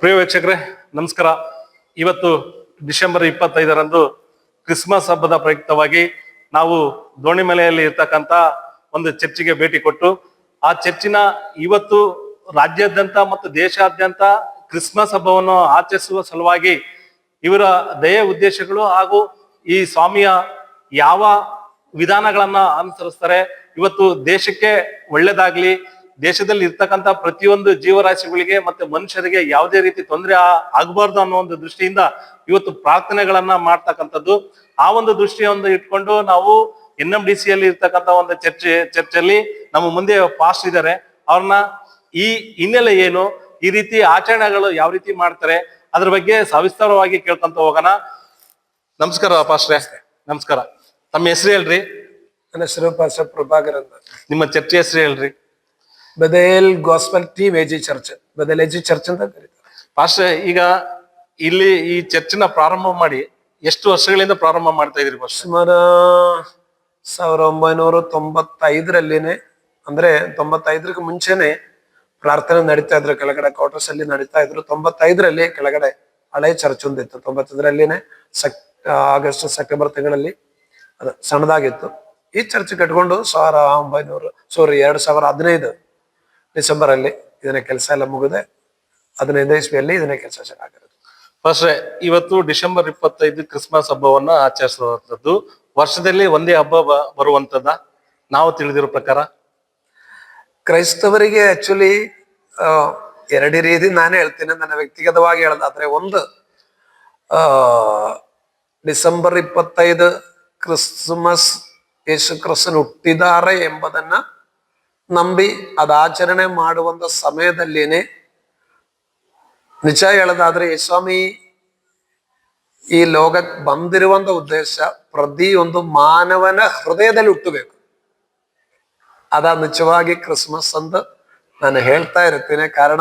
ಪ್ರಿಯ ವೀಕ್ಷಕರೇ ನಮಸ್ಕಾರ. ಇವತ್ತು ಡಿಸೆಂಬರ್ 25ರಂದು ಕ್ರಿಸ್ಮಸ್ ಹಬ್ಬದ ಪ್ರಯುಕ್ತವಾಗಿ ನಾವು ದೋಣಿಮಲೆಯಲ್ಲಿ ಇರ್ತಕ್ಕಂಥ ಒಂದು ಚರ್ಚಿಗೆ ಭೇಟಿ ಕೊಟ್ಟು ಆ ಚರ್ಚಿನ ಇವತ್ತು ರಾಜ್ಯಾದ್ಯಂತ ಮತ್ತು ದೇಶಾದ್ಯಂತ ಕ್ರಿಸ್ಮಸ್ ಹಬ್ಬವನ್ನು ಆಚರಿಸುವ ಸಲುವಾಗಿ ಇವರ ದಯೆ ಉದ್ದೇಶಗಳು ಹಾಗೂ ಈ ಸ್ವಾಮಿಯ ಯಾವ ವಿಧಾನಗಳನ್ನ ಅನುಸರಿಸ್ತಾರೆ, ಇವತ್ತು ದೇಶಕ್ಕೆ ಒಳ್ಳೇದಾಗ್ಲಿ, ದೇಶದಲ್ಲಿ ಇರ್ತಕ್ಕಂಥ ಪ್ರತಿಯೊಂದು ಜೀವರಾಶಿಗಳಿಗೆ ಮತ್ತೆ ಮನುಷ್ಯರಿಗೆ ಯಾವುದೇ ರೀತಿ ತೊಂದರೆ ಆಗಬಾರ್ದು ಅನ್ನೋ ಒಂದು ದೃಷ್ಟಿಯಿಂದ ಇವತ್ತು ಪ್ರಾರ್ಥನೆಗಳನ್ನ ಮಾಡ್ತಕ್ಕಂಥದ್ದು. ಆ ಒಂದು ದೃಷ್ಟಿಯನ್ನು ಇಟ್ಕೊಂಡು ನಾವು NMDC ಅಲ್ಲಿ ಇರ್ತಕ್ಕಂಥ ಒಂದು ಚರ್ಚಲ್ಲಿ ನಮ್ಮ ಮುಂದೆ ಪಾಸ್ಟ್ ಇದ್ದಾರೆ. ಅವ್ರನ್ನ ಈ ಹಿನ್ನೆಲೆ ಏನು, ಈ ರೀತಿ ಆಚರಣೆಗಳು ಯಾವ ರೀತಿ ಮಾಡ್ತಾರೆ ಅದ್ರ ಬಗ್ಗೆ ಸವಿಸ್ತಾರವಾಗಿ ಕೇಳ್ಕೊಂತ ಹೋಗೋಣ. ನಮಸ್ಕಾರ ಪಾಸ್ಟ್ರೆ. ನಮಸ್ಕಾರ. ತಮ್ಮ ಹೆಸರು ಹೇಳ್ರಿ. ನನ್ನ ಹೆಸರು ಪಾಸ್ಟರ್ ಪ್ರಭಾಕರ್ ಅಂತ. ನಿಮ್ಮ ಚರ್ಚೆ ಹೆಸರು ಹೇಳ್ರಿ. Bethel gospel team AG church, Bethel AG church ಅಂತ ಕರೀತಾರೆ. ಪಾಸ್ಟ್ರೆ, ಈಗ ಇಲ್ಲಿ ಈ ಚರ್ಚಿನ ಪ್ರಾರಂಭ ಮಾಡಿ ಎಷ್ಟು ವರ್ಷಗಳಿಂದ ಪ್ರಾರಂಭ ಮಾಡ್ತಾ ಇದ್ರಿ? ಸುಮಾರು 1995ರಲ್ಲಿನೇ, ಅಂದ್ರೆ 95ಕ್ಕೆ ಮುಂಚೆನೆ ಪ್ರಾರ್ಥನೆ ನಡೀತಾ ಇದ್ರು. ಕೆಳಗಡೆ ಕ್ವಾರ್ಟರ್ಸ್ ಅಲ್ಲಿ ನಡೀತಾ ಇದ್ರು. 95ರಲ್ಲಿ ಕೆಳಗಡೆ ಹಳೆ ಚರ್ಚ್ ಒಂದಿತ್ತು. 95ರಲ್ಲಿನೇ ಆಗಸ್ಟ್ ಸೆಪ್ಟೆಂಬರ್ ತಿಂಗಳಲ್ಲಿ ಅದು ಸಣ್ಣದಾಗಿತ್ತು. ಈ ಚರ್ಚ್ ಕಟ್ಕೊಂಡು 2015 ಡಿಸೆಂಬರ್ ಅಲ್ಲಿ ಇದನ್ನ ಕೆಲಸ ಎಲ್ಲ ಮುಗಿದೆ. 15 ಇಸ್ವಿಯಲ್ಲಿ ಇದನ್ನ ಕೆಲಸ ಚೆನ್ನಾಗಿರುತ್ತೆ. ಫಸ್ಟ್ರೆ, ಇವತ್ತು ಡಿಸೆಂಬರ್ 25 ಕ್ರಿಸ್ಮಸ್ ಹಬ್ಬವನ್ನ ಆಚರಿಸುವಂತದ್ದು. ವರ್ಷದಲ್ಲಿ ಒಂದೇ ಹಬ್ಬ ಬರುವಂತದ್ದ ನಾವು ತಿಳಿದಿರೋ ಪ್ರಕಾರ? ಕ್ರೈಸ್ತವರಿಗೆ ಆಕ್ಚುಲಿ ಎರಡು ರೀತಿ ನಾನೇ ಹೇಳ್ತೀನಿ, ನನ್ನ ವ್ಯಕ್ತಿಗತವಾಗಿ ಹೇಳೋದಾದ್ರೆ, ಒಂದು ಡಿಸೆಂಬರ್ 25 ಕ್ರಿಸ್ಮಸ್ ಯೇಸು ಕ್ರಿಸ್ತನು ಹುಟ್ಟಿದ್ದಾರೆ ಎಂಬುದನ್ನ ನಂಬಿ ಅದಾಚರಣೆ ಮಾಡುವಂತ ಸಮಯದಲ್ಲೇನೆ, ನಿಜ ಹೇಳೋದಾದ್ರೆ ಯೇಸ್ವಾಮಿ ಈ ಲೋಕಕ್ಕೆ ಬಂದಿರುವಂತ ಉದ್ದೇಶ ಪ್ರತಿಯೊಂದು ಮಾನವನ ಹೃದಯದಲ್ಲಿ ಹುಟ್ಟಬೇಕು. ಅದ ನಿಜವಾಗಿ ಕ್ರಿಸ್ಮಸ್ ಅಂತ ನಾನು ಹೇಳ್ತಾ ಇರ್ತೀನಿ. ಕಾರಣ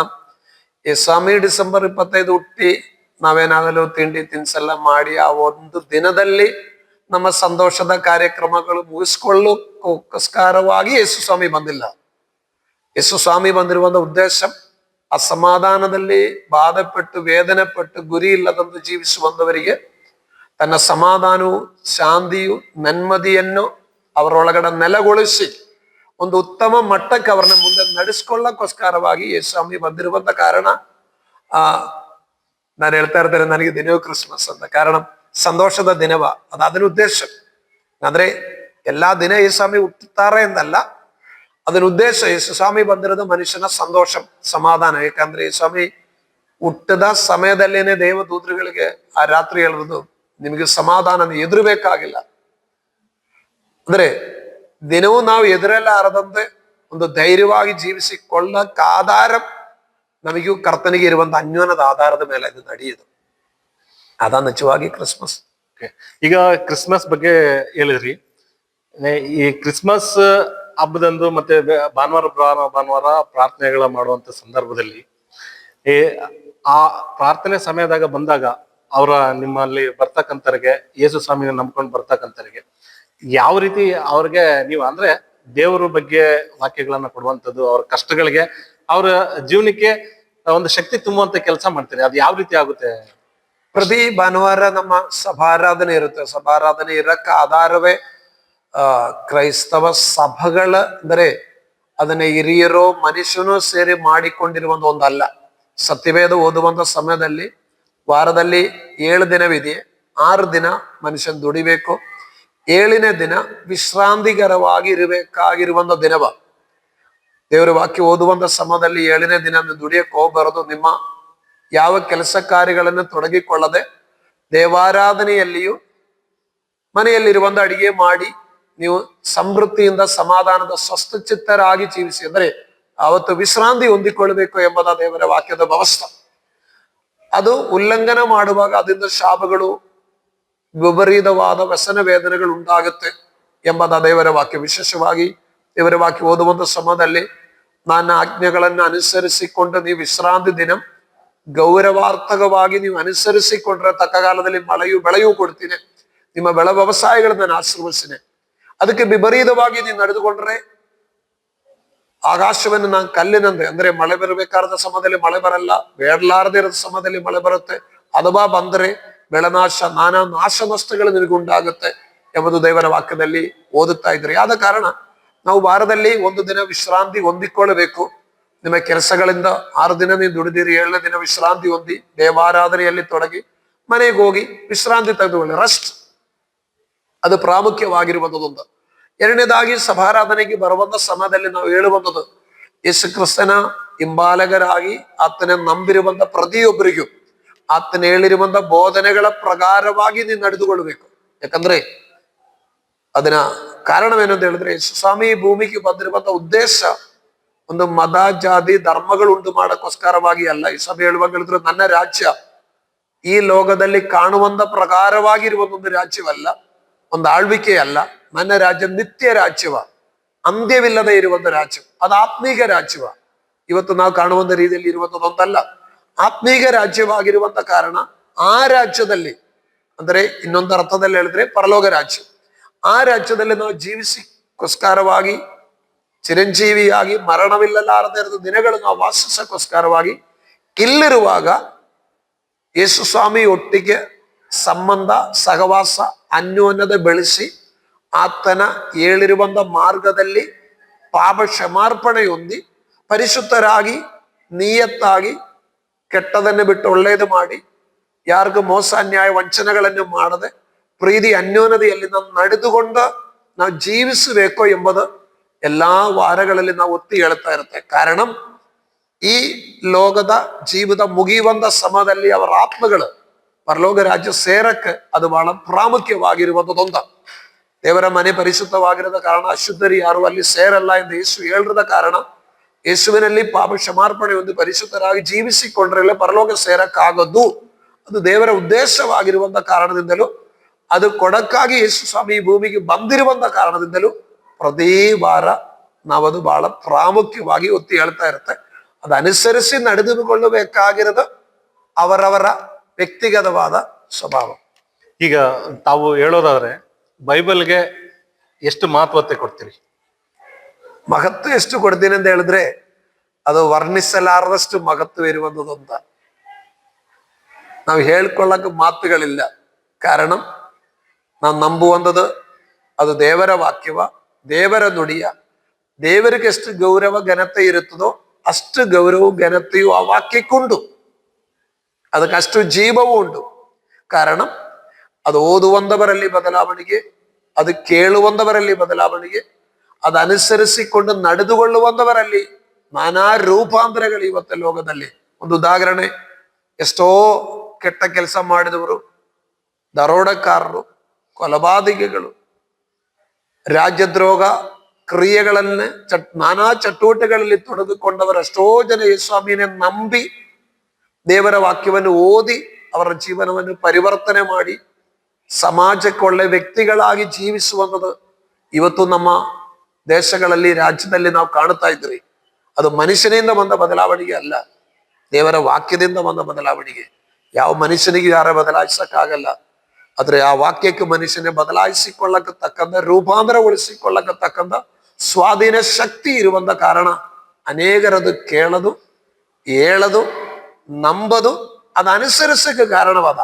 ಯೇಸ್ವಾಮಿ ಡಿಸೆಂಬರ್ 25 ಹುಟ್ಟಿ ನಾವೇನಾಗಲೂ ತಿಂಡಿ ತಿನಿಸೆಲ್ಲ ಮಾಡಿ ಆ ಒಂದು ದಿನದಲ್ಲಿ ನಮ್ಮ ಸಂತೋಷದ ಕಾರ್ಯಕ್ರಮಗಳು ಮುಗಿಸ್ಕೊಳ್ಳೋಕ್ಕೋಸ್ಕರವಾಗಿ ಯೇಸು ಸ್ವಾಮಿ ಬಂದಿಲ್ಲ. ಯೇಸು ಸ್ವಾಮಿ ಬಂದಿರುವಂತ ಉದ್ದೇಶ ಅಸಮಾಧಾನದಲ್ಲಿ ಬಾಧೆಪಟ್ಟು ವೇದನೆ ಪಟ್ಟು ಗುರಿ ಇಲ್ಲದಂತೆ ಜೀವಿಸುವಂತವರಿಗೆ ತನ್ನ ಸಮಾಧಾನವು ಶಾಂತಿಯು ನೆಮ್ಮದಿಯನ್ನು ಅವರೊಳಗಡೆ ನೆಲೆಗೊಳಿಸಿ ಒಂದು ಉತ್ತಮ ಮಟ್ಟಕ್ಕೆ ಅವ್ರನ್ನ ಮುಂದೆ ನಡೆಸ್ಕೊಳ್ಳೋಕ್ಕೋಸ್ಕರವಾಗಿ ಯೇಸು ಸ್ವಾಮಿ ಬಂದಿರುವಂತ ಕಾರಣ ನಾನು ಹೇಳ್ತಾ ಇರ್ತೇನೆ, ನನಗೆ ದಿನವೂ ಕ್ರಿಸ್ಮಸ್ ಅಂತ. ಕಾರಣ ಸಂತೋಷದ ದಿನವ, ಅದರ ಉದ್ದೇಶ. ಅಂದ್ರೆ ಎಲ್ಲಾ ದಿನ ಯೇಸು ಸ್ವಾಮಿ ಹುಟ್ಟುತ್ತಾರೆ ಎಂದಲ್ಲ, ಅದರ ಉದ್ದೇಶ ಯೇಸು ಸ್ವಾಮಿ ಬಂದಿರೋದು ಮನುಷ್ಯನ ಸಂತೋಷ ಸಮಾಧಾನ. ಯಾಕಂದ್ರೆ ಯೇಸು ಸ್ವಾಮಿ ಹುಟ್ಟದ ಸಮಯದಲ್ಲೇನೆ ದೇವದೂತರುಗಳಿಗೆ ಆ ರಾತ್ರಿ ಹೇಳುವುದು, ನಿಮಗೆ ಸಮಾಧಾನ ಎದುರಬೇಕಾಗಿಲ್ಲ. ಅಂದ್ರೆ ದಿನವೂ ನಾವು ಎದುರಲಾರದಂತೆ ಒಂದು ಧೈರ್ಯವಾಗಿ ಜೀವಿಸಿಕೊಳ್ಳಕ್ ಆಧಾರ ನಮಗೂ ಕರ್ತನಿಗೆ ಇರುವಂತ ಅನ್ಯೋನ್ಯದ ಆಧಾರದ ಮೇಲೆ ಇದು ನಡೆಯುದು. ಅದ ನಿಜವಾಗಿ ಕ್ರಿಸ್ಮಸ್. ಈಗ ಕ್ರಿಸ್ಮಸ್ ಬಗ್ಗೆ ಹೇಳಿದ್ರಿ. ಈ ಕ್ರಿಸ್ಮಸ್ ಹಬ್ಬದಂದು ಮತ್ತೆ ಭಾನುವಾರ ಪ್ರಾರ್ಥನೆಗಳ ಮಾಡುವಂತ ಸಂದರ್ಭದಲ್ಲಿ ಆ ಪ್ರಾರ್ಥನೆ ಸಮಯದಾಗ ಬಂದಾಗ ಅವರ ನಿಮ್ಮಲ್ಲಿ ಬರ್ತಕ್ಕಂಥವ್ರಿಗೆ, ಯೇಸು ಸ್ವಾಮಿನ ನಂಬ್ಕೊಂಡು ಬರ್ತಕ್ಕಂಥವ್ರಿಗೆ ಯಾವ ರೀತಿ ಅವ್ರಿಗೆ ನೀವು ಅಂದ್ರೆ ದೇವರ ಬಗ್ಗೆ ವಾಕ್ಯಗಳನ್ನ ಕೊಡುವಂಥದ್ದು, ಅವ್ರ ಕಷ್ಟಗಳಿಗೆ, ಅವ್ರ ಜೀವನಕ್ಕೆ ಒಂದು ಶಕ್ತಿ ತುಂಬುವಂತ ಕೆಲಸ ಮಾಡ್ತೀರಿ. ಅದು ಯಾವ ರೀತಿ ಆಗುತ್ತೆ? ಪ್ರತಿ ಭಾನುವಾರ ನಮ್ಮ ಸಭಾರಾಧನೆ ಇರುತ್ತೆ. ಸಭಾರಾಧನೆ ಇರಕ್ಕ ಆಧಾರವೇ ಕ್ರೈಸ್ತವ ಸಭೆಗಳ, ಅಂದರೆ ಅದನ್ನ ಹಿರಿಯರೋ ಮನುಷ್ಯನೂ ಸೇರಿ ಮಾಡಿಕೊಂಡಿರುವಂತ ಒಂದಲ್ಲ. ಸತ್ಯವೇದ ಓದುವಂತ ಸಮಯದಲ್ಲಿ ವಾರದಲ್ಲಿ 7 ದಿನವಿದೆ. 6 ದಿನ ಮನುಷ್ಯನ್ ದುಡಿಬೇಕು, 7ನೇ ದಿನ ವಿಶ್ರಾಂತಿಕರವಾಗಿ ಇರಬೇಕಾಗಿರುವಂತ ದಿನವ. ದೇವರ ವಾಕ್ಯ ಓದುವಂತ ಸಮಯದಲ್ಲಿ 7ನೇ ದಿನ ದುಡಿಯಕ್ಕೆ ಹೋಗ್ಬಾರದು. ನಿಮ್ಮ ಯಾವ ಕೆಲಸ ಕಾರ್ಯಗಳನ್ನು ತೊಡಗಿಕೊಳ್ಳದೆ ದೇವಾರಾಧನೆಯಲ್ಲಿಯೂ ಮನೆಯಲ್ಲಿರುವಂತ ಅಡಿಗೆ ಮಾಡಿ ನೀವು ಸಮೃದ್ಧಿಯಿಂದ ಸಮಾಧಾನದ ಸ್ವಸ್ಥಚಿತ್ತರಾಗಿ ಜೀವಿಸಿ, ಅಂದ್ರೆ ಅವತ್ತು ವಿಶ್ರಾಂತಿ ಹೊಂದಿಕೊಳ್ಬೇಕು ಎಂಬುದ ದೇವರ ವಾಕ್ಯದ ವ್ಯವಸ್ಥೆ. ಅದು ಉಲ್ಲಂಘನೆ ಮಾಡುವಾಗ ಅದರಿಂದ ಶಾಪಗಳು, ವಿಪರೀತವಾದ ವ್ಯಸನ ವೇದನೆಗಳು ಉಂಟಾಗುತ್ತೆ ಎಂಬುದ ದೇವರ ವಾಕ್ಯ. ವಿಶೇಷವಾಗಿ ದೇವರ ವಾಕ್ಯ ಓದುವಂತ ಸಮಯದಲ್ಲಿ ನನ್ನ ಆಜ್ಞೆಗಳನ್ನು ಅನುಸರಿಸಿಕೊಂಡು ನೀವು ವಿಶ್ರಾಂತಿ ದಿನ ಗೌರವಾರ್ಥಕವಾಗಿ ನೀವು ಅನುಸರಿಸಿಕೊಂಡ್ರೆ ತಕ್ಕ ಕಾಲದಲ್ಲಿ ಮಳೆಯು ಬೆಳೆಯೂ ಕೊಡ್ತೀನಿ, ನಿಮ್ಮ ಬೆಳೆ ವ್ಯವಸಾಯಗಳನ್ನ ನಾನು ಆಶೀರ್ವದಿಸ್ತೇನೆ. ಅದಕ್ಕೆ ವಿಪರೀತವಾಗಿ ನೀವು ನಡೆದುಕೊಂಡ್ರೆ ಆಕಾಶವನ್ನು ನಾನು ಕಲ್ಲಿನಂತೆ, ಅಂದ್ರೆ ಮಳೆ ಬರಬೇಕಾದ ಸಮಯದಲ್ಲಿ ಮಳೆ ಬರಲ್ಲ, ಬೇಡಲಾರದೇ ಇರೋ ಸಮಯದಲ್ಲಿ ಮಳೆ ಬರುತ್ತೆ, ಅಥವಾ ಬಂದರೆ ಬೆಳನಾಶ, ನಾನಾ ನಾಶ ನಷ್ಟಗಳು ನಿನಗುಂಟಾಗುತ್ತೆ ಎಂಬುದು ದೇವರ ವಾಕ್ಯದಲ್ಲಿ ಓದುತ್ತಾ ಇದ್ರಿ. ಆದ ಕಾರಣ ನಾವು ವಾರದಲ್ಲಿ ಒಂದು ದಿನ ವಿಶ್ರಾಂತಿ ಹೊಂದಿಕೊಳ್ಳಬೇಕು. ನಿಮ್ಮ ಕೆಲಸಗಳಿಂದ 6 ದಿನ ನೀವು ದುಡಿದಿರಿ, 7ನೇ ದಿನ ವಿಶ್ರಾಂತಿ ಹೊಂದಿ ದೇವಾರಾಧನೆಯಲ್ಲಿ ತೊಡಗಿ ಮನೆಗೆ ಹೋಗಿ ವಿಶ್ರಾಂತಿ ತೆಗೆದುಕೊಳ್ಳಿ. ರೆಸ್ಟ್ ಅದು ಪ್ರಾಮುಖ್ಯವಾಗಿರುವಂಥದ್ದೊಂದು. ಎರಡನೇದಾಗಿ ಸಭಾರಾಧನೆಗೆ ಬರುವಂತ ಸಮಯದಲ್ಲಿ ನಾವು ಹೇಳುವಂಥದ್ದು, ಯೇಸು ಕ್ರಿಸ್ತನ ಹಿಂಬಾಲಕರಾಗಿ ಆತನ ನಂಬಿರುವಂತ ಪ್ರತಿಯೊಬ್ಬರಿಗೂ ಆತನ ಹೇಳಿರುವಂತ ಬೋಧನೆಗಳ ಪ್ರಕಾರವಾಗಿ ನೀವು ನಡೆದುಕೊಳ್ಳಬೇಕು. ಯಾಕಂದ್ರೆ ಅದನ್ನ ಕಾರಣವೇನಂತ ಹೇಳಿದ್ರೆ, ಯೇಸು ಸ್ವಾಮಿ ಭೂಮಿಗೆ ಬಂದಿರುವಂತ ಉದ್ದೇಶ ಒಂದು ಮತ ಜಾತಿ ಧರ್ಮಗಳು ಉಂಟು ಮಾಡಕ್ಕೋಸ್ಕರವಾಗಿ ಅಲ್ಲ. ಈ ಸಭೆ ಹೇಳುವಾಗ ಹೇಳಿದ್ರು, ನನ್ನ ರಾಜ್ಯ ಈ ಲೋಕದಲ್ಲಿ ಕಾಣುವಂತ ಪ್ರಕಾರವಾಗಿರುವಂತೊಂದು ರಾಜ್ಯವಲ್ಲ, ಒಂದು ಆಳ್ವಿಕೆ ಅಲ್ಲ. ನನ್ನ ರಾಜ್ಯ ನಿತ್ಯ ರಾಜ್ಯವ, ಅಂತ್ಯವಿಲ್ಲದೆ ಇರುವಂತ ರಾಜ್ಯ, ಅದು ಆತ್ಮೀಕ ರಾಜ್ಯವ. ಇವತ್ತು ನಾವು ಕಾಣುವಂತ ರೀತಿಯಲ್ಲಿ ಇರುವಂತದ್ದೊಂದಲ್ಲ, ಆತ್ಮೀಕ ರಾಜ್ಯವಾಗಿರುವಂತ ಕಾರಣ ಆ ರಾಜ್ಯದಲ್ಲಿ, ಅಂದ್ರೆ ಇನ್ನೊಂದು ಅರ್ಥದಲ್ಲಿ ಹೇಳಿದ್ರೆ ಪರಲೋಕ ರಾಜ್ಯ, ಆ ರಾಜ್ಯದಲ್ಲಿ ನಾವು ಜೀವಿಸಿಕೋಸ್ಕರವಾಗಿ ಚಿರಂಜೀವಿಯಾಗಿ ಮರಣವಿಲ್ಲಲಾರದೇ ಇರದ ದಿನಗಳು ನಾವು ವಾಸಿಸಕ್ಕೋಸ್ಕರವಾಗಿ ಇಲ್ಲಿರುವಾಗ ಯೇಸು ಸ್ವಾಮಿ ಒಟ್ಟಿಗೆ ಸಂಬಂಧ ಸಹವಾಸ ಅನ್ಯೋನ್ಯತೆ ಬೆಳೆಸಿ ಆತನ ಹೇಳಿರುವಂತ ಮಾರ್ಗದಲ್ಲಿ ಪಾಪ ಕ್ಷಮಾರ್ಪಣೆ ಹೊಂದಿ ಪರಿಶುದ್ಧರಾಗಿ ನಿಯತ್ತಾಗಿ ಕೆಟ್ಟದನ್ನು ಬಿಟ್ಟು ಒಳ್ಳೆಯದು ಮಾಡಿ ಯಾರಿಗೂ ಮೋಸ ಅನ್ಯಾಯ ವಂಚನೆಗಳನ್ನು ಮಾಡದೆ ಪ್ರೀತಿ ಅನ್ಯೋನ್ಯತೆಯಲ್ಲಿ ನಾವು ನಡೆದುಕೊಂಡು ನಾವು ಜೀವಿಸಬೇಕು ಎಂಬುದು ಎಲ್ಲಾ ವಾರಗಳಲ್ಲಿ ನಾವು ಒತ್ತಿ ಹೇಳ್ತಾ ಇರುತ್ತೆ. ಕಾರಣ ಈ ಲೋಕದ ಜೀವಿತ ಮುಗಿಯುವಂತ ಸಮಯದಲ್ಲಿ ಅವರ ಆತ್ಮಗಳು ಪರಲೋಕ ರಾಜ್ಯ ಸೇರಕ್ಕೆ ಅದು ಬಹಳ ಪ್ರಾಮುಖ್ಯವಾಗಿರುವಂಥದ್ದೊಂದ. ದೇವರ ಮನೆ ಪರಿಶುದ್ಧವಾಗಿರದ ಕಾರಣ ಅಶುದ್ಧರು ಯಾರು ಅಲ್ಲಿ ಸೇರಲ್ಲ ಎಂದು ಯೇಸು ಹೇಳಿದ ಕಾರಣ ಯೇಸುವಿನಲ್ಲಿ ಪಾಪ ಕ್ಷಮಾರ್ಪಣೆ ಒಂದು ಪರಿಶುದ್ಧರಾಗಿ ಜೀವಿಸಿಕೊಂಡ್ರೆ ಪರಲೋಕ ಸೇರಕ್ಕಾಗದು. ಅದು ದೇವರ ಉದ್ದೇಶವಾಗಿರುವಂತ ಕಾರಣದಿಂದಲೂ, ಅದು ಕೊಡಕ್ಕಾಗಿ ಯೇಸು ಸ್ವಾಮಿ ಈ ಭೂಮಿಗೆ ಬಂದಿರುವಂತ ಕಾರಣದಿಂದಲೂ ಪ್ರತಿ ವಾರ ನಾವದು ಬಹಳ ಪ್ರಾಮುಖ್ಯವಾಗಿ ಒತ್ತಿ ಹೇಳ್ತಾ ಇರುತ್ತೆ. ಅದು ಅನುಸರಿಸಿ ನಡೆದುಕೊಳ್ಳಬೇಕಾಗಿರೋದು ಅವರವರ ವ್ಯಕ್ತಿಗತವಾದ ಸ್ವಭಾವ. ಈಗ ತಾವು ಹೇಳೋದಾದ್ರೆ ಬೈಬಲ್ಗೆ ಎಷ್ಟು ಮಹತ್ವತೆ ಕೊಡ್ತೀರಿ? ಮಹತ್ವ ಎಷ್ಟು ಕೊಡ್ತೀನಿ ಅಂತ ಹೇಳಿದ್ರೆ ಅದು ವರ್ಣಿಸಲಾರದಷ್ಟು ಮಹತ್ವ ಇರುವಂಥದ್ದು ಅಂತ ನಾವು ಹೇಳ್ಕೊಳ್ಳಕ್ ಮಾತುಗಳಿಲ್ಲ. ಕಾರಣ ನಾವು ನಂಬುವಂಥದ್ದು ಅದು ದೇವರ ವಾಕ್ಯವ, ದೇವರ ನುಡಿಯ. ದೇವರಿಗೆ ಎಷ್ಟು ಗೌರವ ಘನತೆ ಇರುತ್ತದೋ ಅಷ್ಟು ಗೌರವ ಘನತೆಯು ಆ ವಾಕ್ಯಕ್කුಂಟು, ಅದಕ್ಕಷ್ಟು ಜೀವವೂ ಉಂಟು. ಕಾರಣ ಅದು ಓದುವಂಥವರಲ್ಲಿ ಬದಲಾವಣೆಗೆ, ಅದು ಕೇಳುವಂಥವರಲ್ಲಿ ಬದಲಾವಣೆಗೆ, ಅದು ಅನುಸರಿಸಿಕೊಂಡು ನಡೆದುಕೊಳ್ಳುವಂಥವರಲ್ಲಿ ನಾನಾ ರೂಪಾಂತರಗಳು ಇವತ್ತು ಲೋಕದಲ್ಲಿ. ಒಂದು ಉದಾಹರಣೆ, ಎಷ್ಟೋ ಕೆಟ್ಟ ಕೆಲಸ ಮಾಡಿದವರು, ದರೋಡಕಾರರು, ಕೊಲಪಾತಕಿಗಳು, ರಾಜ್ಯದ್ರೋಹ ಕ್ರಿಯೆಗಳನ್ನ ನಾನಾ ಚಟುವಟಿಕೆಗಳಲ್ಲಿ ತೊಡಗಿಕೊಂಡವರು ಎಷ್ಟೋ ಜನ ಯೇಸುಸ್ವಾಮಿಯನ್ನೇ ನಂಬಿ ದೇವರ ವಾಕ್ಯವನ್ನು ಓದಿ ಅವರ ಜೀವನವನ್ನು ಪರಿವರ್ತನೆ ಮಾಡಿ ಸಮಾಜಕ್ಕೆ ಒಳ್ಳೆ ವ್ಯಕ್ತಿಗಳಾಗಿ ಜೀವಿಸುವಂಥದ್ದು ಇವತ್ತು ನಮ್ಮ ದೇಶಗಳಲ್ಲಿ ರಾಜ್ಯದಲ್ಲಿ ನಾವು ಕಾಣ್ತಾ ಇದ್ರಿ. ಅದು ಮನುಷ್ಯನಿಂದ ಬಂದ ಬದಲಾವಣೆಗೆ ಅಲ್ಲ, ದೇವರ ವಾಕ್ಯದಿಂದ ಬಂದ ಬದಲಾವಣೆಗೆ. ಯಾವ ಮನುಷ್ಯನಿಗೆ ಯಾರ ಬದಲಾಯಿಸಕ್ಕಾಗಲ್ಲ, ಆದ್ರೆ ಆ ವಾಕ್ಯಕ್ಕೆ ಮನುಷ್ಯನೇ ಬದಲಾಯಿಸಿಕೊಳ್ಳಕ್ಕೆ ತಕ್ಕಂತ, ರೂಪಾಂತರಗೊಳಿಸಿಕೊಳ್ಳಕ್ಕೆ ತಕ್ಕಂತ ಸ್ವಾಧೀನ ಶಕ್ತಿ ಇರುವಂತ ಕಾರಣ ಅನೇಕರದು ಕೇಳದು, ಹೇಳದು, ನಂಬದು, ಅದು ಅನುಸರಿಸಕ್ಕೆ ಕಾರಣವಾದ,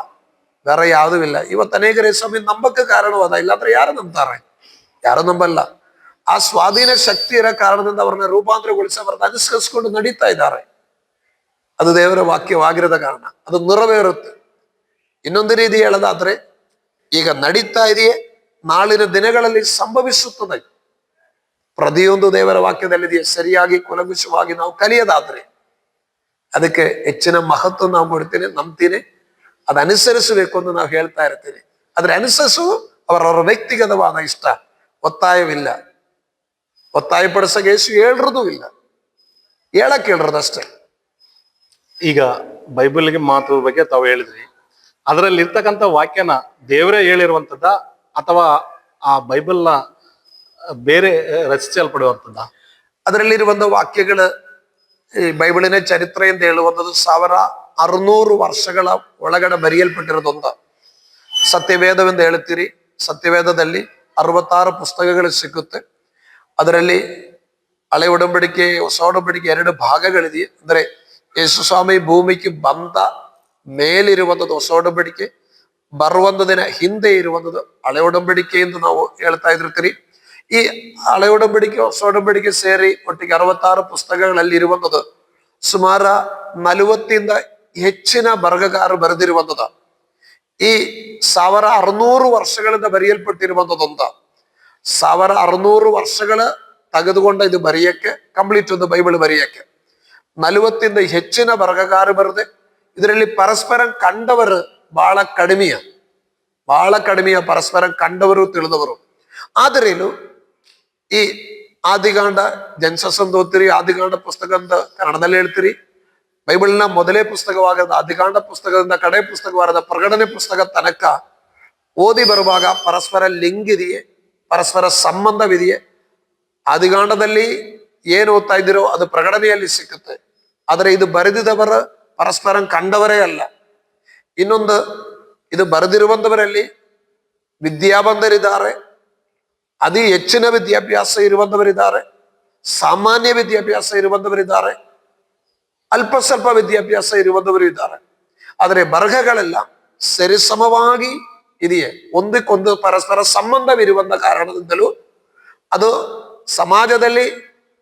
ಬೇರೆ ಯಾವುದೂ ಇಲ್ಲ. ಇವತ್ತು ಅನೇಕರ ಸ್ವಾಮಿ ನಂಬಕ್ಕೆ ಕಾರಣವಾದ, ಇಲ್ಲಾಂದ್ರೆ ಯಾರು ನಂಬ್ತಾರೆ? ಯಾರು ನಂಬಲ್ಲ. ಆ ಸ್ವಾಧೀನ ಶಕ್ತಿ ಇರೋ ಕಾರಣದಿಂದ ಅವ್ರನ್ನ ರೂಪಾಂತರಗೊಳಿಸಿ ಅವ್ರನ್ನ ಅನುಸರಿಸ್ಕೊಂಡು ನಡೀತಾ ಇದ್ದಾರೆ. ಅದು ದೇವರ ವಾಕ್ಯವಾಗಿರದ ಕಾರಣ ಅದು ನೆರವೇರುತ್ತೆ. ಇನ್ನೊಂದು ರೀತಿ ಹೇಳೋದಾದ್ರೆ, ಈಗ ನಡೀತಾ ಇದೆಯೇ, ನಾಳಿನ ದಿನಗಳಲ್ಲಿ ಸಂಭವಿಸುತ್ತದೆ. ಪ್ರತಿಯೊಂದು ದೇವರ ವಾಕ್ಯದಲ್ಲಿದೆಯೇ ಸರಿಯಾಗಿ ಕುಲಂಕುಷವಾಗಿ ನಾವು ಕಲಿಯೋದಾದ್ರೆ ಅದಕ್ಕೆ ಹೆಚ್ಚಿನ ಮಹತ್ವ ನಾವು ಕೊಡ್ತೇನೆ, ನಂಬ್ತೀನಿ, ಅದು ಅನುಸರಿಸಬೇಕು ಅಂತ ನಾವು ಹೇಳ್ತಾ ಇರ್ತೀವಿ. ಆದ್ರೆ ಅನುಸರಿಸು ಅವರವರ ವ್ಯಕ್ತಿಗತವಾದ ಇಷ್ಟ, ಒತ್ತಾಯವಿಲ್ಲ. ಒತ್ತಾಯಪಡಿಸಕ್ಕೆ ಯೇಸು ಹೇಳಿರೋದು ಇಲ್ಲ, ಹೇಳಕ್ ಹೇಳಿರೋದಷ್ಟೇ. ಈಗ ಬೈಬಲ್ಗೆ ಮಹತ್ವದ ಬಗ್ಗೆ ತಾವು ಹೇಳಿದ್ರಿ, ಅದರಲ್ಲಿ ಇರ್ತಕ್ಕಂಥ ವಾಕ್ಯನ ದೇವರೇ ಹೇಳಿರುವಂಥದ್ದ ಅಥವಾ ಆ ಬೈಬಲ್ನ ಬೇರೆ ರಚಿಸಲ್ಪಡುವಂಥದ್ದ? ಅದರಲ್ಲಿರುವಂಥ ವಾಕ್ಯಗಳು ಈ ಬೈಬಲಿನ ಚರಿತ್ರೆ ಅಂತ ಹೇಳುವಂಥದ್ದು 1600 ವರ್ಷಗಳ ಒಳಗಡೆ ಬರೆಯಲ್ಪಟ್ಟಿರೋದೊಂದು ಸತ್ಯವೇದವೆಂದು ಹೇಳ್ತೀರಿ. ಸತ್ಯವೇದದಲ್ಲಿ 66 ಪುಸ್ತಕಗಳು ಸಿಕ್ಕುತ್ತೆ. ಅದರಲ್ಲಿ ಹಳೆ ಒಡಂಬಡಿಕೆ ಹೊಸ ಒಡಂಬಡಿಕೆ ಎರಡು ಭಾಗಗಳಿದೆಯೇ. ಅಂದ್ರೆ ಯೇಸು ಸ್ವಾಮಿ ಭೂಮಿಗೆ ಬಂದ ಮೇಲಿರುವಂಥದ್ದು ಹೊಸ ಒಡಂಬಡಿಕೆ, ಬರುವಂತ ದಿನ ಹಿಂದೆ ಇರುವಂಥದ್ದು ಹಳೆ ಒಡಂಬಡಿಕೆ ಎಂದು ನಾವು ಹೇಳ್ತಾ ಇದ್ರಿ. ಈ ಹಳೆ ಒಡಂಬಡಿಕೆ ಹೊಸ ಒಡಂಬಡಿಕೆ ಸೇರಿ ಒಟ್ಟಿಗೆ 66 ಪುಸ್ತಕಗಳಲ್ಲಿ ಇರುವಂಥದ್ದು ಸುಮಾರು 40ರಿಂದ ಹೆಚ್ಚಿನ ಬರಹಗಾರರು ಬರೆದಿರುವಂಥದ್ದು. ಈ 1600 ವರ್ಷಗಳಿಂದ ಬರೆಯಲ್ಪಟ್ಟಿರುವಂಥದ್ದೊಂದ 1600 ವರ್ಷಗಳ ತೆಗೆದುಕೊಂಡ ಇದು ಬರೆಯಕ್ಕೆ ಕಂಪ್ಲೀಟ್ ಒಂದು ಬೈಬಲ್ ಬರೆಯಕ್ಕೆ 40ರಿಂದ ಹೆಚ್ಚಿನ ಬರಹಗಾರರು ಬರದೆ. ಇದರಲ್ಲಿ ಪರಸ್ಪರ ಕಂಡವರು ಬಹಳ ಕಡಿಮೆಯ ಪರಸ್ಪರ ಕಂಡವರು ತಿಳಿದವರು. ಆದ್ರೇನು ಈ ಆದಿಕಾಂಡ ಜೆನೆಸಿಸ್ ಅಂತ ಓದ್ತೀರಿ, ಆದಿಕಾಂಡ ಪುಸ್ತಕ ಅಂತ ಕನ್ನಡದಲ್ಲಿ ಹೇಳ್ತೀರಿ. ಬೈಬಲ್ನ ಮೊದಲೇ ಪುಸ್ತಕವಾದ ಆದಿಕಾಂಡ ಪುಸ್ತಕದಿಂದ ಕಡೆ ಪುಸ್ತಕವಾದ ಪ್ರಕಟಣೆ ಪುಸ್ತಕ ತನಕ ಓದಿ ಬರುವಾಗ ಪರಸ್ಪರ ಲಿಂಕ್ ಇದೆಯೇ, ಪರಸ್ಪರ ಸಂಬಂಧವಿದೆಯೇ. ಆದಿಕಾಂಡದಲ್ಲಿ ಏನು ಓದ್ತಾ ಇದ್ದೀರೋ ಅದು ಪ್ರಕಟಣೆಯಲ್ಲಿ ಸಿಕ್ಕುತ್ತೆ. ಆದರೆ ಇದು ಬರೆದಿದವರು ಪರಸ್ಪರ ಕಂಡವರೇ ಅಲ್ಲ. ಇನ್ನೊಂದು, ಇದು ಬರೆದಿರುವಂತವರಲ್ಲಿ ವಿದ್ಯಾವಂತರಿದ್ದಾರೆ, ಅತಿ ಹೆಚ್ಚಿನ ವಿದ್ಯಾಭ್ಯಾಸ ಇರುವಂತವರಿದ್ದಾರೆ, ಸಾಮಾನ್ಯ ವಿದ್ಯಾಭ್ಯಾಸ ಇರುವಂತವರಿದ್ದಾರೆ, ಅಲ್ಪ ಸ್ವಲ್ಪ ವಿದ್ಯಾಭ್ಯಾಸ ಇರುವಂತವರು ಇದ್ದಾರೆ. ಆದರೆ ಬರಹಗಳೆಲ್ಲ ಸರಿಸಮವಾಗಿ ಇದೆಯೇ, ಒಂದಕ್ಕೊಂದು ಪರಸ್ಪರ ಸಂಬಂಧವಿರುವಂತ ಕಾರಣದಿಂದಲೂ, ಅದು ಸಮಾಜದಲ್ಲಿ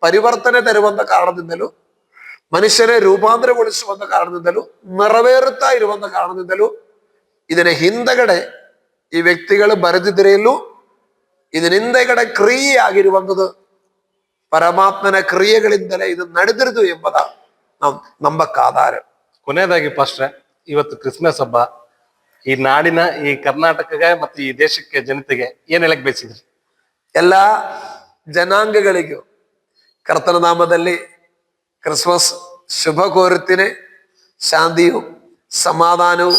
ಪರಿವರ್ತನೆ ತರುವಂತ ಕಾರಣದಿಂದಲೂ, ಮನುಷ್ಯನೇ ರೂಪಾಂತರಗೊಳಿಸುವಂತ ಕಾರಣದಿಂದಲೂ, ನೆರವೇರುತ್ತಾ ಇರುವಂತ ಕಾರಣದಿಂದಲೂ ಇದನ್ನ ಹಿಂದಗಡೆ ಈ ವ್ಯಕ್ತಿಗಳು ಬರೆದಿದ್ದರೆಯಲ್ಲೂ ಇದನ್ನ ಹಿಂದೆಗಡೆ ಕ್ರಿಯೆ ಆಗಿರುವಂಥದ್ದು ಪರಮಾತ್ಮನ ಕ್ರಿಯೆಗಳಿಂದಲೇ ಇದು ನಡೆದಿರುದು ಎಂಬುದ ನಾವು ನಂಬಕ್ಕಾಧಾರ. ಕೊನೆಯದಾಗಿ ಪಾಸ್ಟ್ರೆ, ಇವತ್ತು ಕ್ರಿಸ್ಮಸ್ ಹಬ್ಬ ಈ ನಾಡಿನ, ಈ ಕರ್ನಾಟಕಕ್ಕೆ ಮತ್ತು ಈ ದೇಶಕ್ಕೆ, ಜನತೆಗೆ ಏನ್ ಹೇಳಕ್ ಬಯಸಿದ್ರಿ? ಎಲ್ಲ ಜನಾಂಗಗಳಿಗೂ ಕರ್ತನ ನಾಮದಲ್ಲಿ ಕ್ರಿಸ್ಮಸ್ ಶುಭ ಕೋರುತ್ತೇನೆ. ಶಾಂತಿಯು, ಸಮಾಧಾನವು,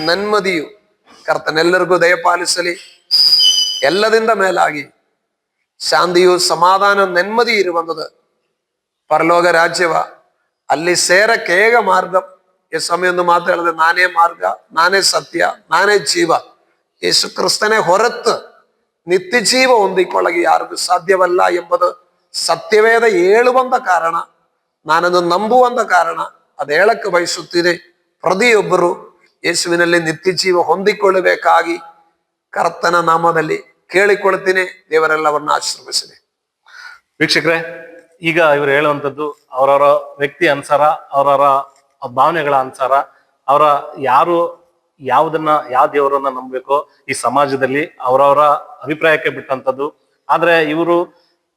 ನೆಮ್ಮದಿಯು ಕರ್ತನೆಲ್ಲರಿಗೂ ದಯಪಾಲಿಸಲಿ. ಎಲ್ಲದಿಂದ ಮೇಲಾಗಿ ಶಾಂತಿಯು, ಸಮಾಧಾನ, ನೆಮ್ಮದಿ ಇರುವಂಥದ್ದು ಪರಲೋಕ ರಾಜ್ಯವ. ಅಲ್ಲಿ ಸೇರಕ್ಕೆ ಹೇಗ ಮಾರ್ಗ? ಈ ಸಮಯೊಂದು ಮಾತು ಹೇಳಿದ್ರೆ, ನಾನೇ ಮಾರ್ಗ, ನಾನೇ ಸತ್ಯ, ನಾನೇ ಜೀವ. ಯೇಸು ಕ್ರಿಸ್ತನೇ ಹೊರತು ನಿತ್ಯ ಜೀವ ಹೊಂದಿಕೊಳ್ಳಗೆ ಯಾರಿಗೂ ಸಾಧ್ಯವಲ್ಲ ಎಂಬುದು ಸತ್ಯವೇದ ಹೇಳುವಂತ ಕಾರಣ, ನಾನನ್ನು ನಂಬುವಂತ ಕಾರಣ ಅದು ಹೇಳಕ್ಕೆ ಬಯಸುತ್ತೀನಿ. ಪ್ರತಿಯೊಬ್ಬರು ಯೇಸುವಿನಲ್ಲಿ ನಿತ್ಯ ಜೀವ ಹೊಂದಿಕೊಳ್ಳಬೇಕಾಗಿ ಕರ್ತನ ನಾಮದಲ್ಲಿ ಕೇಳಿಕೊಳ್ತೀನಿ. ದೇವರೆಲ್ಲವನ್ನ ಆಶೀರ್ವದಿಸಲಿ. ವೀಕ್ಷಕರೇ, ಈಗ ಇವರು ಹೇಳುವಂಥದ್ದು ಅವರವರ ವ್ಯಕ್ತಿ ಅನುಸಾರ, ಅವರವರ ಭಾವನೆಗಳ ಅನುಸಾರ, ಅವರ ಯಾರು ಯಾವ ದೇವರನ್ನ ನಂಬಬೇಕೋ ಈ ಸಮಾಜದಲ್ಲಿ ಅವರವರ ಅಭಿಪ್ರಾಯಕ್ಕೆ ಬಿಟ್ಟಂಥದ್ದು. ಆದ್ರೆ ಇವರು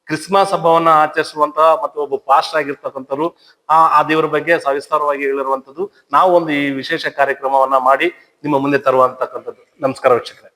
ಕ್ರಿಸ್ಮಸ್ ಹಬ್ಬವನ್ನ ಆಚರಿಸುವಂತಹ ಮತ್ತು ಒಬ್ಬ ಪಾಸ್ಟ್ ಆಗಿರ್ತಕ್ಕಂಥವ್ರು ಆ ದೇವರ ಬಗ್ಗೆ ಸವಿಸ್ತಾರವಾಗಿ ಹೇಳಿರುವಂಥದ್ದು. ನಾವು ಒಂದು ಈ ವಿಶೇಷ ಕಾರ್ಯಕ್ರಮವನ್ನ ಮಾಡಿ ನಿಮ್ಮ ಮುಂದೆ ತರುವಂತಕ್ಕಂಥದ್ದು. ನಮಸ್ಕಾರ ವೀಕ್ಷಕರೇ.